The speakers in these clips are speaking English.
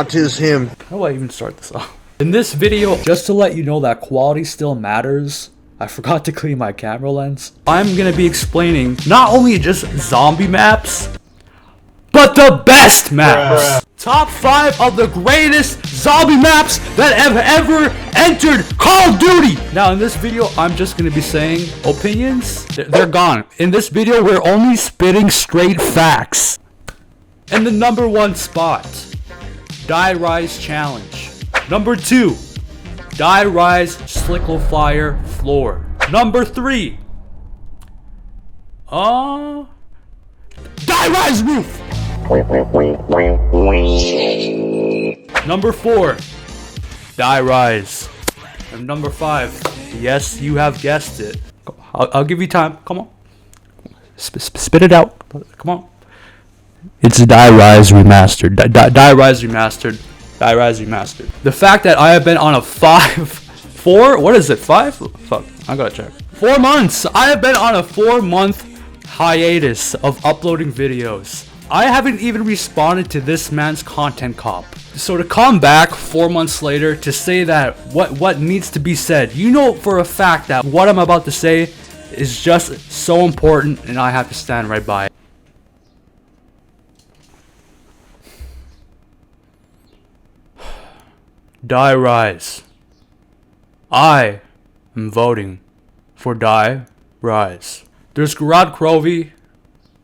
Tis him. How do I even start this off? In this video, just to let you know that quality still matters, I forgot to clean my camera lens. I'm gonna be explaining not only just zombie maps, but the best maps. Top 5 of the greatest zombie maps that have ever entered Call of Duty. Now in this video, I'm just gonna be saying opinions. They're gone. In this video, we're only spitting straight facts. And the number 1 spot, Die Rise Challenge. Number 2, Die Rise Slickle Floor. Number 3, Die Rise Roof. Number 4, Die Rise. And number 5, yes, you have guessed it. I'll give you time. Come on. Spit it out. Come on. It's Die Rise Remastered. Die Rise Remastered. Die Rise Remastered. The fact that I have been on a 4 Fuck, I gotta check. 4 months! I have been on a 4-month hiatus of uploading videos. I haven't even responded to this man's content cop. So to come back 4 months later to say that what needs to be said, you know for a fact that what I'm about to say is just so important and I have to stand right by it. Die Rise. I am voting for Die Rise. There's Garad Crovey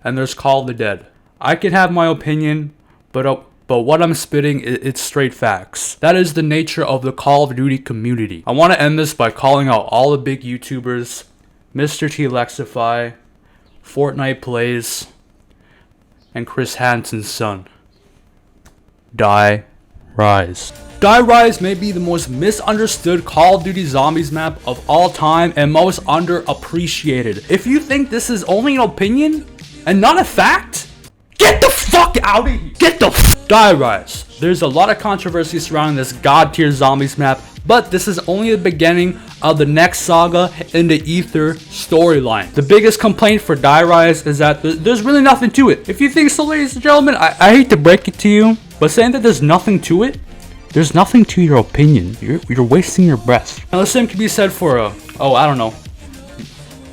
and there's Call of the Dead. I can have my opinion, but what I'm spitting, it's straight facts. That is the nature of the Call of Duty community. I want to end this by calling out all the big YouTubers, Mr. T Lexify, Fortnite Plays, and Chris Hansen's son. Die Rise. Die Rise may be the most misunderstood Call of Duty Zombies map of all time and most underappreciated. If you think this is only an opinion and not a fact, get the fuck out of here! Die Rise. There's a lot of controversy surrounding this god tier zombies map, but this is only the beginning of the next saga in the Ether storyline. The biggest complaint for Die Rise is that there's really nothing to it. If you think so, ladies and gentlemen, I hate to break it to you, but saying that there's nothing to it, there's nothing to your opinion. You're wasting your breath. Now the same can be said for I don't know,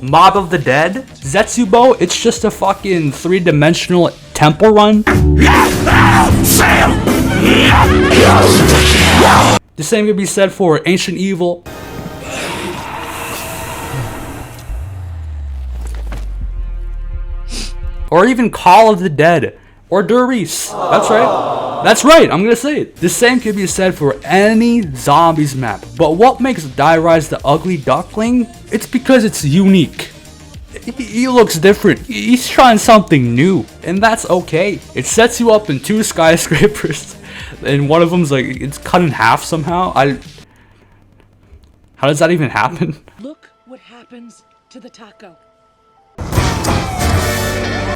Mob of the Dead, Zetsubo. It's just a fucking 3-dimensional temple run. The same can be said for Ancient Evil. Or even Call of the Dead. Or Die Rise. That's right. That's right, I'm gonna say it. The same can be said for any zombies map. But what makes Die Rise the ugly duckling? It's because it's unique. He looks different. He's trying something new. And that's okay. It sets you up in 2 skyscrapers. And one of them's like, it's cut in half somehow. How does that even happen? Look what happens to the taco.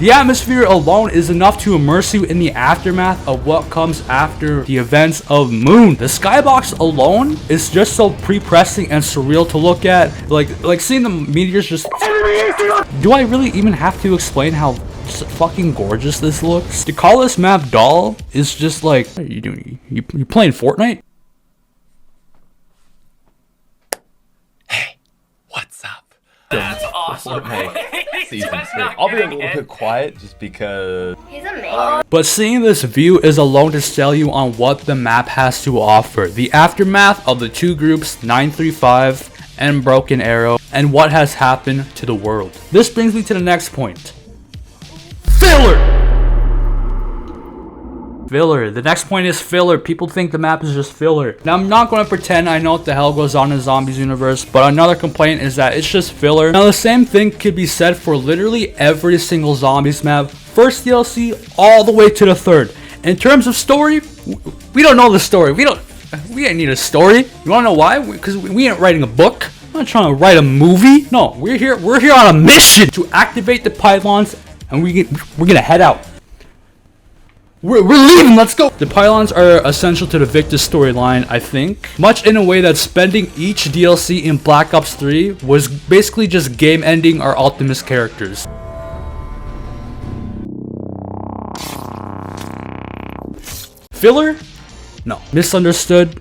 The atmosphere alone is enough to immerse you in the aftermath of what comes after the events of Moon. The skybox alone is just so pre-pressing and surreal to look at. Like seeing the meteors just... Do I really even have to explain how fucking gorgeous this looks? To call this map dull is just like... What are you doing? You playing Fortnite? Hey, what's up? That's awesome. Season 2. I'll be a little bit quiet just because he's amazing. But seeing this view is alone to sell you on what the map has to offer. The aftermath of the 2 groups, 935 and Broken Arrow, and what has happened to the world. This brings me to the next point. Filler! Filler. The next point is filler. People think the map is just filler. Now, I'm not going to pretend I know what the hell goes on in the Zombies universe, but another complaint is that it's just filler. Now, the same thing could be said for literally every single Zombies map. First DLC all the way to the 3rd. In terms of story, we don't know the story. We ain't need a story. You want to know why? Because we ain't writing a book. I'm not trying to write a movie. No, we're here on a mission to activate the pylons, and we're gonna head out. We're leaving, let's go! The pylons are essential to the Victus storyline, I think. Much in a way that spending each DLC in Black Ops 3 was basically just game ending our Optimus characters. Filler? No. Misunderstood?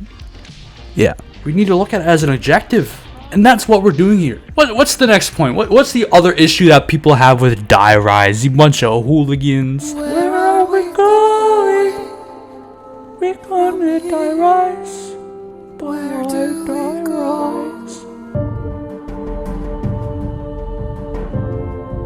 Yeah. We need to look at it as an objective. And that's what we're doing here. What's the next point? What's the other issue that people have with Die Rise? You bunch of hooligans. Where are we going? We're gonna Die Rise. Where do we rise?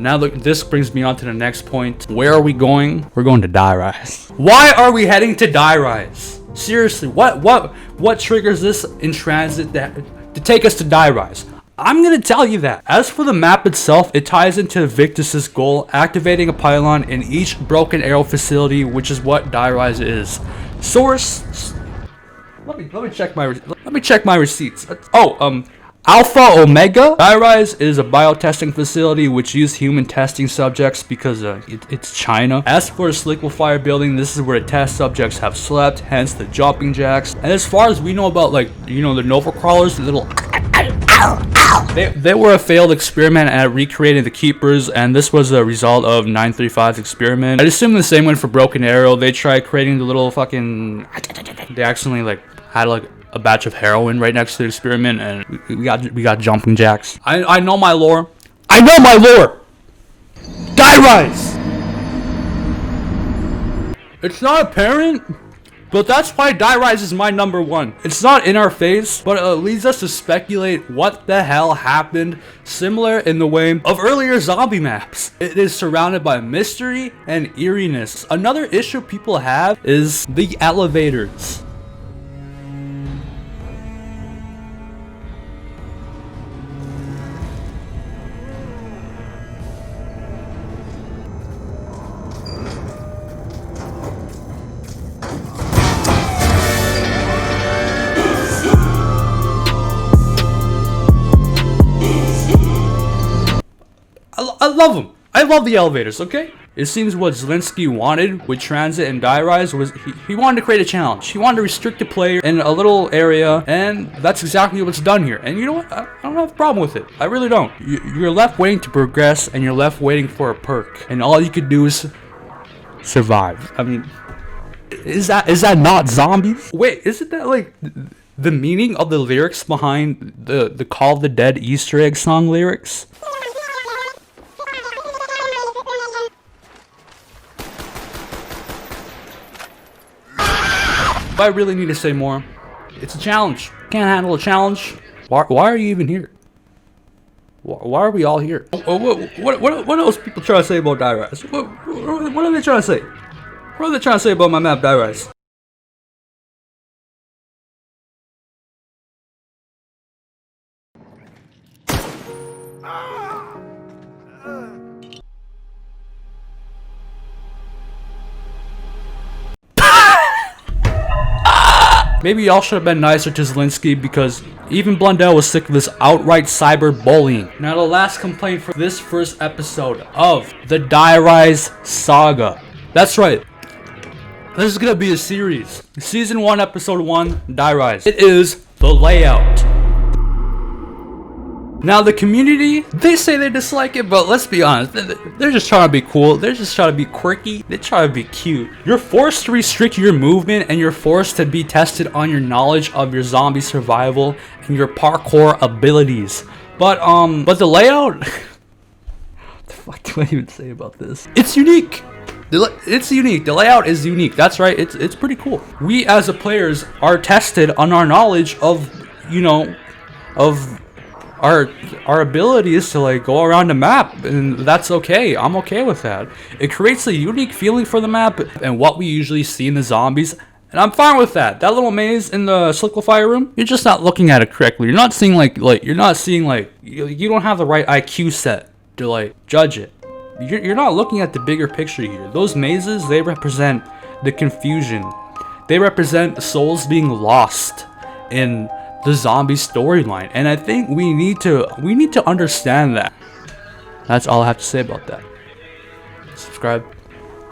Now look, this brings me on to the next point. Where are we going? We're going to Die Rise. Why are we heading to Die Rise? Seriously, what triggers this in transit to take us to Die Rise? I'm gonna tell you that. As for the map itself, it ties into Victus's goal, activating a pylon in each Broken Arrow facility, which is what Die Rise is. Source. Let me check my receipts. Alpha Omega. Die Rise is a biotesting facility which used human testing subjects because it's China. As for the liquefier building, this is where the test subjects have slept, hence the jumping jacks. And as far as we know about, like, you know, the Nova crawlers, the little they were a failed experiment at recreating the Keepers, and this was a result of 935's experiment. I'd assume the same went for Broken Arrow. They tried creating the little fucking, they accidentally like had like a batch of heroin right next to the experiment, and we got jumping jacks. I know my lore. I know my lore. Die Rise. It's not apparent, but that's why Die Rise is my number one. It's not in our face, but it leads us to speculate what the hell happened, similar in the way of earlier zombie maps. It is surrounded by mystery and eeriness. Another issue people have is the elevators. I love them. I love the elevators, okay? It seems what Zelensky wanted with Transit and Die Rise was he wanted to create a challenge. He wanted to restrict the player in a little area, and that's exactly what's done here. And you know what? I don't have a problem with it. I really don't. You're left waiting to progress, and you're left waiting for a perk. And all you could do is survive. I mean, is that not zombies? Wait, isn't that like the meaning of the lyrics behind the Call of the Dead Easter egg song lyrics? I really need to say more. It's a challenge. Can't handle a challenge. Why are you even here? Why are we all here? What else people trying to say about Die Rise? What are they trying to say? What are they trying to say about my map Die Rise? Maybe y'all should have been nicer to Zelensky, because even Blundell was sick of this outright cyberbullying. Now the last complaint for this first episode of the Die Rise Saga. That's right. This is gonna be a series. Season 1, Episode 1, Die Rise. It is the layout. Now the community, they say they dislike it, but let's be honest, they're just trying to be cool. They're just trying to be quirky. They're trying to be cute. You're forced to restrict your movement, and you're forced to be tested on your knowledge of your zombie survival and your parkour abilities. But the layout, what the fuck do I even say about this? It's unique. It's unique. The layout is unique. That's right. It's pretty cool. We as the players are tested on our knowledge of, you know, of our ability is to like go around the map, and that's okay. I'm okay with that. It creates a unique feeling for the map and what we usually see in the zombies, and I'm fine with that. That little maze in the liquefier room, you're just not looking at it correctly. You're not seeing you're not seeing you don't have the right IQ set to like judge it. You're not looking at the bigger picture here. Those mazes, they represent the confusion. They represent souls being lost in the zombie storyline, and I think we need to understand that. That's all I have to say about that. Subscribe,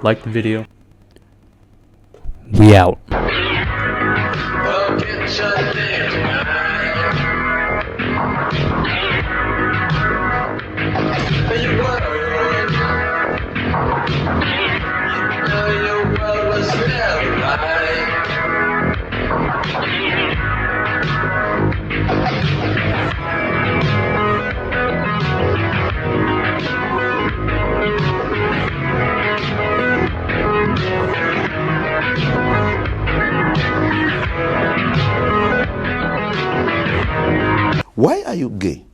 like the video. We out. Your world was never right. Why are you gay?